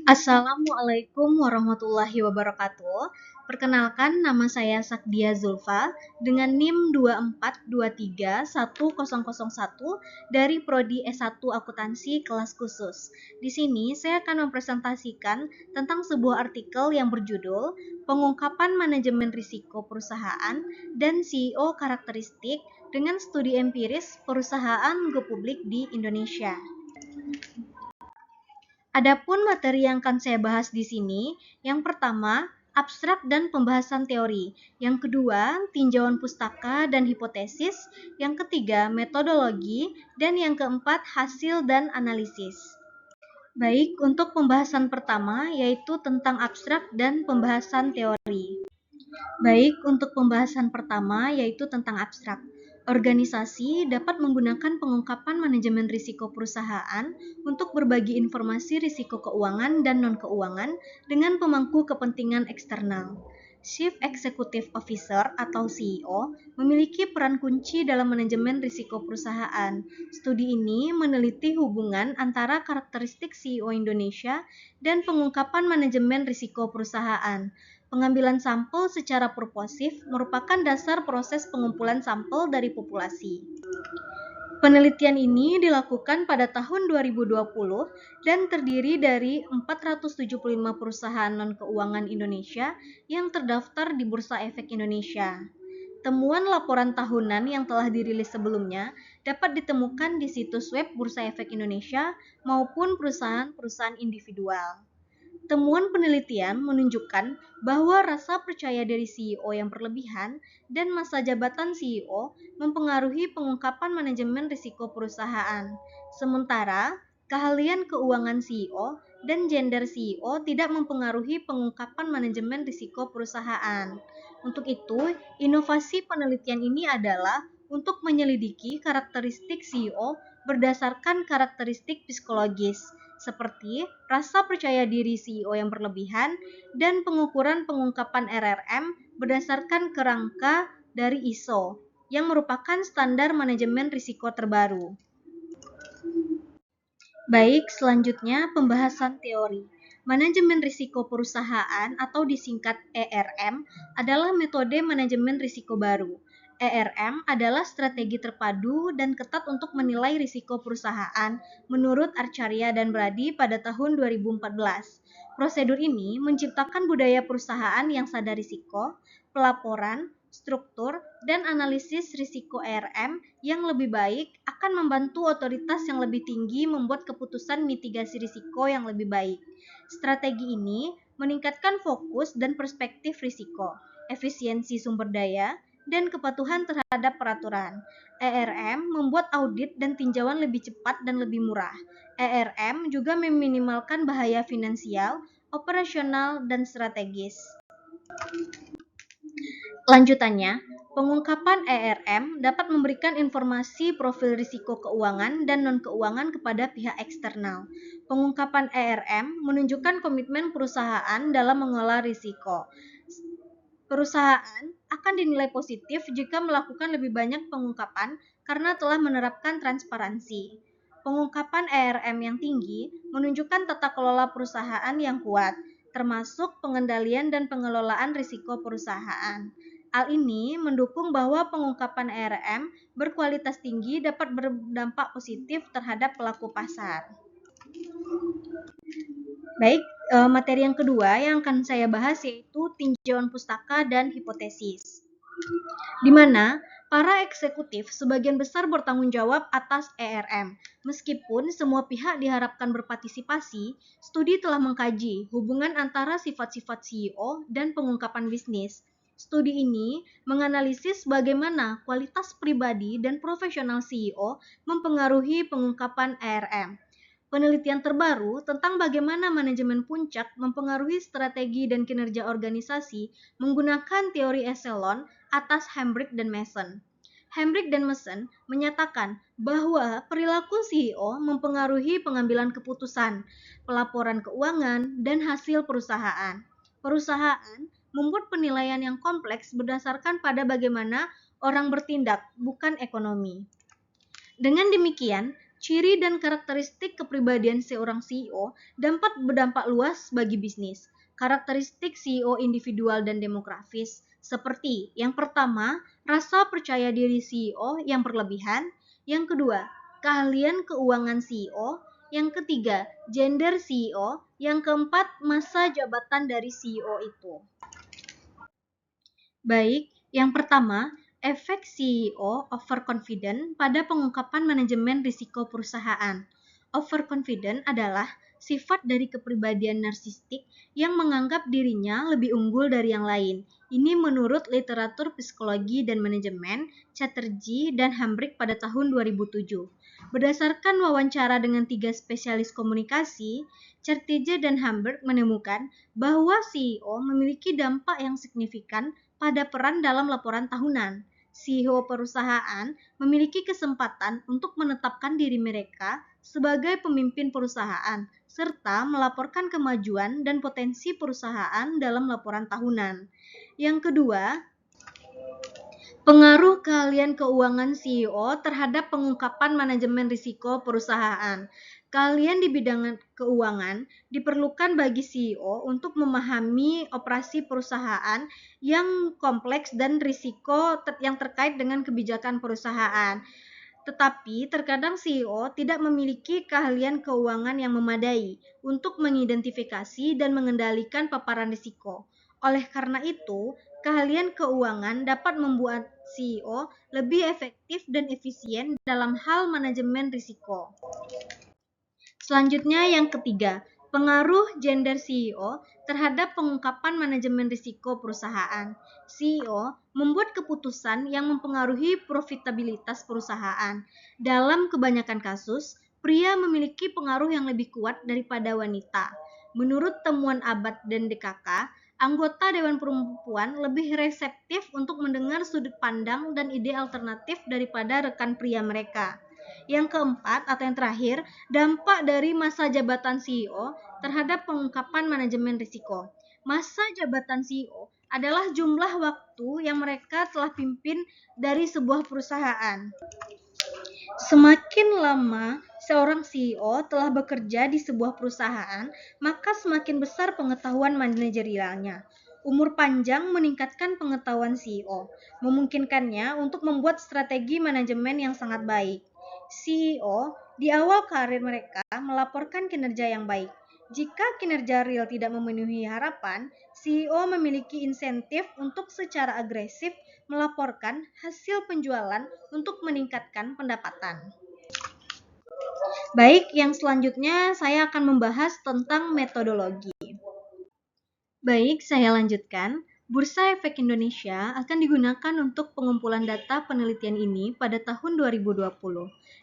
Assalamualaikum warahmatullahi wabarakatuh. Perkenalkan, nama saya Sakdia Zulfa dengan NIM 242310001 dari Prodi S1 Akuntansi kelas khusus. Di sini saya akan mempresentasikan tentang sebuah artikel yang berjudul Pengungkapan Manajemen Risiko Perusahaan dan CEO Karakteristik dengan Studi Empiris Perusahaan Go Publik di Indonesia. Adapun materi yang akan saya bahas di sini, yang pertama, abstrak dan pembahasan teori. Yang kedua, tinjauan pustaka dan hipotesis. Yang ketiga, metodologi. Dan yang keempat, hasil dan analisis. Baik, untuk pembahasan pertama, yaitu tentang abstrak dan pembahasan teori. Baik, untuk pembahasan pertama, yaitu tentang abstrak. Organisasi dapat menggunakan pengungkapan manajemen risiko perusahaan untuk berbagi informasi risiko keuangan dan non-keuangan dengan pemangku kepentingan eksternal. Chief Executive Officer atau CEO memiliki peran kunci dalam manajemen risiko perusahaan. Studi ini meneliti hubungan antara karakteristik CEO Indonesia dan pengungkapan manajemen risiko perusahaan. Pengambilan sampel secara purposif merupakan dasar proses pengumpulan sampel dari populasi. Penelitian ini dilakukan pada tahun 2020 dan terdiri dari 475 perusahaan non-keuangan Indonesia yang terdaftar di Bursa Efek Indonesia. Temuan laporan tahunan yang telah dirilis sebelumnya dapat ditemukan di situs web Bursa Efek Indonesia maupun perusahaan-perusahaan individual. Temuan penelitian menunjukkan bahwa rasa percaya diri CEO yang berlebihan dan masa jabatan CEO mempengaruhi pengungkapan manajemen risiko perusahaan. Sementara, keahlian keuangan CEO dan gender CEO tidak mempengaruhi pengungkapan manajemen risiko perusahaan. Untuk itu, inovasi penelitian ini adalah untuk menyelidiki karakteristik CEO berdasarkan karakteristik psikologis, seperti rasa percaya diri CEO yang berlebihan dan pengukuran pengungkapan RRM berdasarkan kerangka dari ISO, yang merupakan standar manajemen risiko terbaru. Baik, selanjutnya pembahasan teori. Manajemen risiko perusahaan atau disingkat ERM adalah metode manajemen risiko baru. ERM adalah strategi terpadu dan ketat untuk menilai risiko perusahaan menurut Archaria dan Brady pada tahun 2014. Prosedur ini menciptakan budaya perusahaan yang sadar risiko, pelaporan, struktur, dan analisis risiko ERM yang lebih baik akan membantu otoritas yang lebih tinggi membuat keputusan mitigasi risiko yang lebih baik. Strategi ini meningkatkan fokus dan perspektif risiko, efisiensi sumber daya, dan kepatuhan terhadap peraturan. ERM membuat audit dan tinjauan lebih cepat dan lebih murah. ERM juga meminimalkan bahaya finansial, operasional, dan strategis. Lanjutannya, pengungkapan ERM dapat memberikan informasi profil risiko keuangan dan non-keuangan kepada pihak eksternal. Pengungkapan ERM menunjukkan komitmen perusahaan dalam mengelola risiko. Perusahaan akan dinilai positif jika melakukan lebih banyak pengungkapan karena telah menerapkan transparansi. Pengungkapan ERM yang tinggi menunjukkan tata kelola perusahaan yang kuat, termasuk pengendalian dan pengelolaan risiko perusahaan. Hal ini mendukung bahwa pengungkapan ERM berkualitas tinggi dapat berdampak positif terhadap pelaku pasar. Baik, materi yang kedua yang akan saya bahas yaitu tinjauan pustaka dan hipotesis, di mana para eksekutif sebagian besar bertanggung jawab atas ERM. Meskipun semua pihak diharapkan berpartisipasi, studi telah mengkaji hubungan antara sifat-sifat CEO dan pengungkapan bisnis. Studi ini menganalisis bagaimana kualitas pribadi dan profesional CEO mempengaruhi pengungkapan ERM. Penelitian terbaru tentang bagaimana manajemen puncak mempengaruhi strategi dan kinerja organisasi menggunakan teori eselon atas Hambrick dan Mason. Hambrick dan Mason menyatakan bahwa perilaku CEO mempengaruhi pengambilan keputusan, pelaporan keuangan, dan hasil perusahaan. Perusahaan membuat penilaian yang kompleks berdasarkan pada bagaimana orang bertindak, bukan ekonomi. Dengan demikian, Ciri dan karakteristik kepribadian seorang CEO dapat berdampak luas bagi bisnis. Karakteristik CEO individual dan demografis seperti yang pertama, rasa percaya diri CEO yang berlebihan, yang kedua, keahlian keuangan CEO, yang ketiga, gender CEO, yang keempat, masa jabatan dari CEO itu. Baik, yang pertama, efek CEO overconfident pada pengungkapan manajemen risiko perusahaan. Overconfident adalah sifat dari kepribadian narsistik yang menganggap dirinya lebih unggul dari yang lain. Ini menurut literatur psikologi dan manajemen Chatterjee dan Hambrick pada tahun 2007. Berdasarkan wawancara dengan 3 spesialis komunikasi, Chatterjee dan Hambrick menemukan bahwa CEO memiliki dampak yang signifikan pada peran dalam laporan tahunan. CEO perusahaan memiliki kesempatan untuk menetapkan diri mereka sebagai pemimpin perusahaan serta melaporkan kemajuan dan potensi perusahaan dalam laporan tahunan. Yang kedua, pengaruh keahlian keuangan CEO terhadap pengungkapan manajemen risiko perusahaan. Keahlian di bidang keuangan diperlukan bagi CEO untuk memahami operasi perusahaan yang kompleks dan risiko yang terkait dengan kebijakan perusahaan. Tetapi terkadang CEO tidak memiliki keahlian keuangan yang memadai untuk mengidentifikasi dan mengendalikan paparan risiko. Oleh karena itu, keahlian keuangan dapat membuat CEO lebih efektif dan efisien dalam hal manajemen risiko. Selanjutnya yang ketiga, pengaruh gender CEO terhadap pengungkapan manajemen risiko perusahaan. CEO membuat keputusan yang mempengaruhi profitabilitas perusahaan. Dalam kebanyakan kasus, pria memiliki pengaruh yang lebih kuat daripada wanita. Menurut temuan Abad dan DKK, anggota Dewan Perempuan lebih reseptif untuk mendengar sudut pandang dan ide alternatif daripada rekan pria mereka. Yang keempat atau yang terakhir, dampak dari masa jabatan CEO terhadap pengungkapan manajemen risiko. Masa jabatan CEO adalah jumlah waktu yang mereka telah pimpin dari sebuah perusahaan. Semakin lama seorang CEO telah bekerja di sebuah perusahaan, maka semakin besar pengetahuan manajerialnya. Umur panjang meningkatkan pengetahuan CEO, memungkinkannya untuk membuat strategi manajemen yang sangat baik. CEO di awal karir mereka melaporkan kinerja yang baik. Jika kinerja real tidak memenuhi harapan, CEO memiliki insentif untuk secara agresif melaporkan hasil penjualan untuk meningkatkan pendapatan. Baik, yang selanjutnya saya akan membahas tentang metodologi. Baik, saya lanjutkan. Bursa Efek Indonesia akan digunakan untuk pengumpulan data penelitian ini pada tahun 2020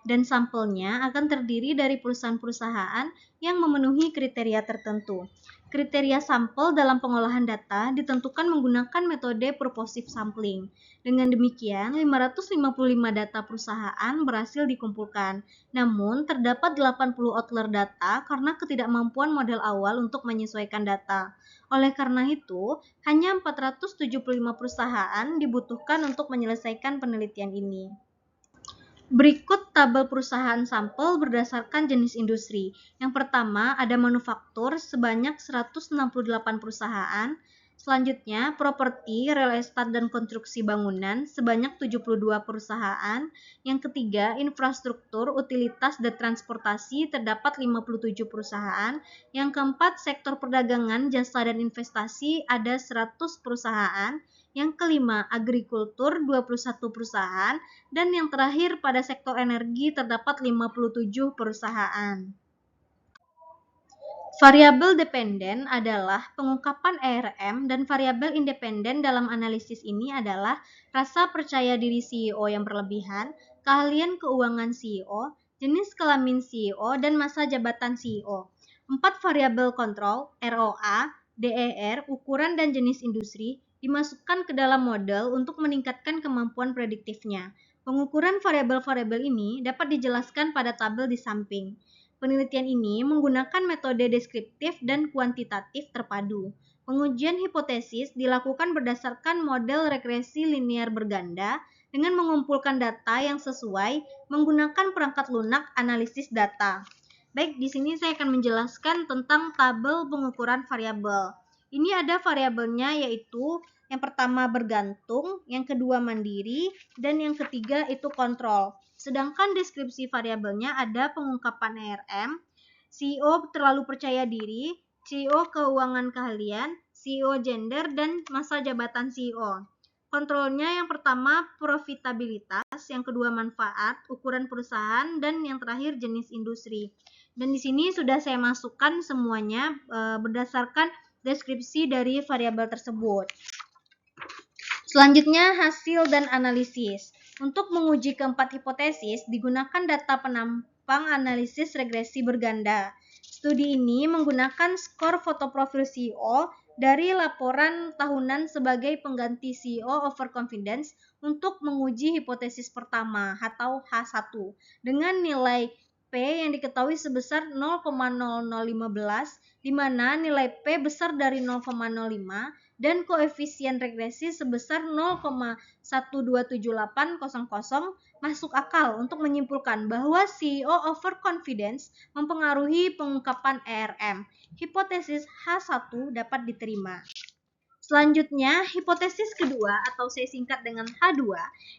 dan sampelnya akan terdiri dari perusahaan-perusahaan yang memenuhi kriteria tertentu. Kriteria sampel dalam pengolahan data ditentukan menggunakan metode purposive sampling. Dengan demikian, 555 data perusahaan berhasil dikumpulkan. Namun, terdapat 80 outlier data karena ketidakmampuan model awal untuk menyesuaikan data. Oleh karena itu, hanya 475 perusahaan dibutuhkan untuk menyelesaikan penelitian ini. Berikut tabel perusahaan sampel berdasarkan jenis industri. Yang pertama ada manufaktur sebanyak 168 perusahaan. Selanjutnya, properti, real estate, dan konstruksi bangunan sebanyak 72 perusahaan. Yang ketiga, infrastruktur, utilitas, dan transportasi terdapat 57 perusahaan. Yang keempat, sektor perdagangan, jasa, dan investasi ada 100 perusahaan. Yang kelima, agrikultur, 21 perusahaan. Dan yang terakhir, pada sektor energi terdapat 57 perusahaan. Variabel dependen adalah pengungkapan ERM dan variabel independen dalam analisis ini adalah rasa percaya diri CEO yang berlebihan, keahlian keuangan CEO, jenis kelamin CEO, dan masa jabatan CEO. 4 variabel kontrol, ROA, DER, ukuran dan jenis industri, dimasukkan ke dalam model untuk meningkatkan kemampuan prediktifnya. Pengukuran variabel-variabel ini dapat dijelaskan pada tabel di samping. Penelitian ini menggunakan metode deskriptif dan kuantitatif terpadu. Pengujian hipotesis dilakukan berdasarkan model regresi linear berganda dengan mengumpulkan data yang sesuai menggunakan perangkat lunak analisis data. Baik, di sini saya akan menjelaskan tentang tabel pengukuran variabel. Ini ada variabelnya yaitu yang pertama bergantung, yang kedua mandiri, dan yang ketiga itu kontrol. Sedangkan deskripsi variabelnya ada pengungkapan ERM, CEO terlalu percaya diri, CEO keuangan keahlian, CEO gender, dan masa jabatan CEO. Kontrolnya yang pertama profitabilitas, yang kedua manfaat, ukuran perusahaan, dan yang terakhir jenis industri. Dan di sini sudah saya masukkan semuanya berdasarkan deskripsi dari variabel tersebut. Selanjutnya hasil dan analisis. Untuk menguji keempat hipotesis digunakan data penampang analisis regresi berganda. Studi ini menggunakan skor foto profil CEO dari laporan tahunan sebagai pengganti CEO overconfidence untuk menguji hipotesis pertama atau H1 dengan nilai P yang diketahui sebesar 0,0015 di mana nilai P besar dari 0,05 dan koefisien regresi sebesar 0,127800 masuk akal untuk menyimpulkan bahwa CEO overconfidence mempengaruhi pengungkapan ERM. Hipotesis H1 dapat diterima. Selanjutnya, hipotesis kedua atau saya singkat dengan H2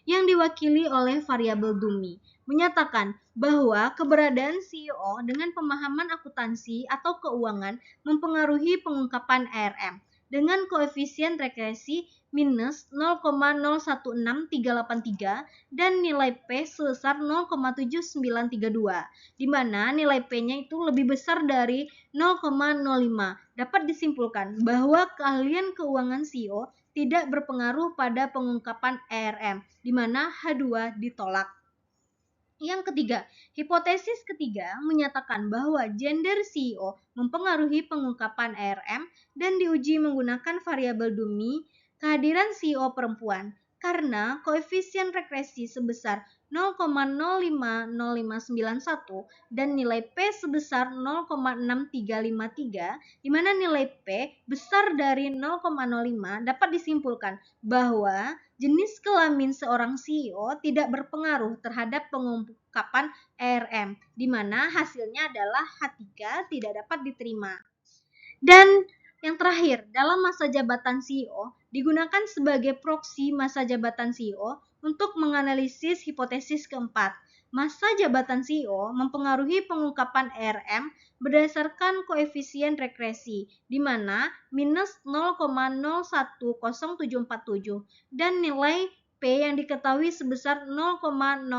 yang diwakili oleh variabel dummy menyatakan bahwa keberadaan CEO dengan pemahaman akuntansi atau keuangan mempengaruhi pengungkapan ERM dengan koefisien regresi minus 0,016383 dan nilai P sebesar 0,7932, di mana nilai P-nya itu lebih besar dari 0,05. Dapat disimpulkan bahwa keahlian keuangan CEO tidak berpengaruh pada pengungkapan ERM, di mana H2 ditolak. Yang ketiga, hipotesis ketiga menyatakan bahwa gender CEO mempengaruhi pengungkapan ERM dan diuji menggunakan variabel dummy kehadiran CEO perempuan karena koefisien regresi sebesar 0,050591 dan nilai P sebesar 0,6353, di mana nilai P besar dari 0,05 dapat disimpulkan bahwa jenis kelamin seorang CEO tidak berpengaruh terhadap pengungkapan ERM, di mana hasilnya adalah H3 tidak dapat diterima. Dan yang terakhir, dalam masa jabatan CEO digunakan sebagai proksi masa jabatan CEO untuk menganalisis hipotesis keempat. Masa jabatan CEO mempengaruhi pengungkapan ERM berdasarkan koefisien regresi, di mana minus 0,010747 dan nilai P yang diketahui sebesar 0,0008,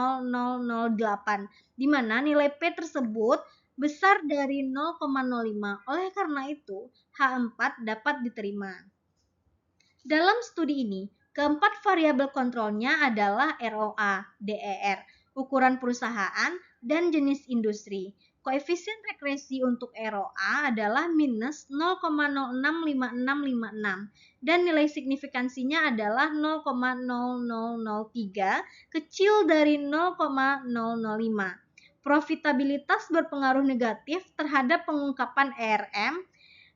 di mana nilai P tersebut besar dari 0,05. Oleh karena itu, H4 dapat diterima. Dalam studi ini, keempat variabel kontrolnya adalah ROA, DER, ukuran perusahaan, dan jenis industri. Koefisien regresi untuk ROA adalah minus 0,065656 dan nilai signifikansinya adalah 0,0003 kecil dari 0,005. Profitabilitas berpengaruh negatif terhadap pengungkapan ERM.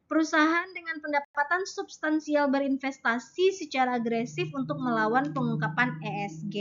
Perusahaan dengan pendapatan substansial berinvestasi secara agresif untuk melawan pengungkapan ESG.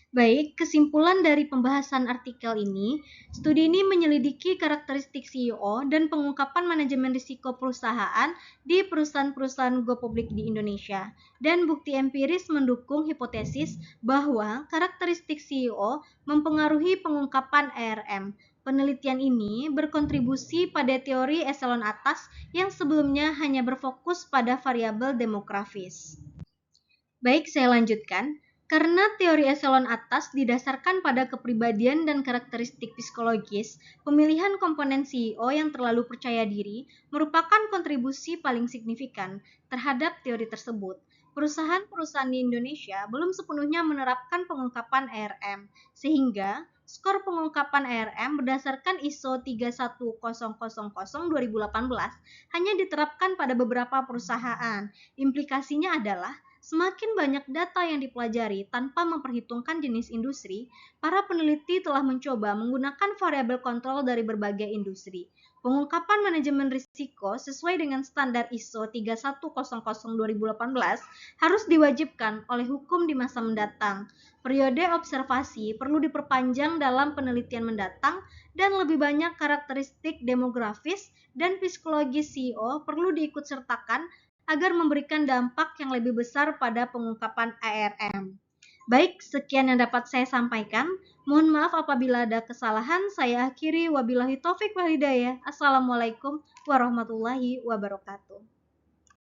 Baik, kesimpulan dari pembahasan artikel ini, studi ini menyelidiki karakteristik CEO dan pengungkapan manajemen risiko perusahaan di perusahaan-perusahaan go publik di Indonesia. Dan bukti empiris mendukung hipotesis bahwa karakteristik CEO mempengaruhi pengungkapan ERM. Penelitian ini berkontribusi pada teori eselon atas yang sebelumnya hanya berfokus pada variabel demografis. Baik, saya lanjutkan. Karena teori eselon atas didasarkan pada kepribadian dan karakteristik psikologis, pemilihan komponen CEO yang terlalu percaya diri merupakan kontribusi paling signifikan terhadap teori tersebut. Perusahaan-perusahaan di Indonesia belum sepenuhnya menerapkan pengungkapan ERM, sehingga skor pengungkapan ERM berdasarkan ISO 31000/2018 hanya diterapkan pada beberapa perusahaan. Implikasinya adalah Semakin banyak data yang dipelajari tanpa memperhitungkan jenis industri, para peneliti telah mencoba menggunakan variabel kontrol dari berbagai industri. Pengungkapan manajemen risiko sesuai dengan standar ISO 31000/2018 harus diwajibkan oleh hukum di masa mendatang. Periode observasi perlu diperpanjang dalam penelitian mendatang dan lebih banyak karakteristik demografis dan psikologis CEO perlu diikutsertakan agar memberikan dampak yang lebih besar pada pengungkapan ARM. Baik, sekian yang dapat saya sampaikan. Mohon maaf apabila ada kesalahan. Saya akhiri, wabillahi taufik wal hidayah. Assalamualaikum warahmatullahi wabarakatuh.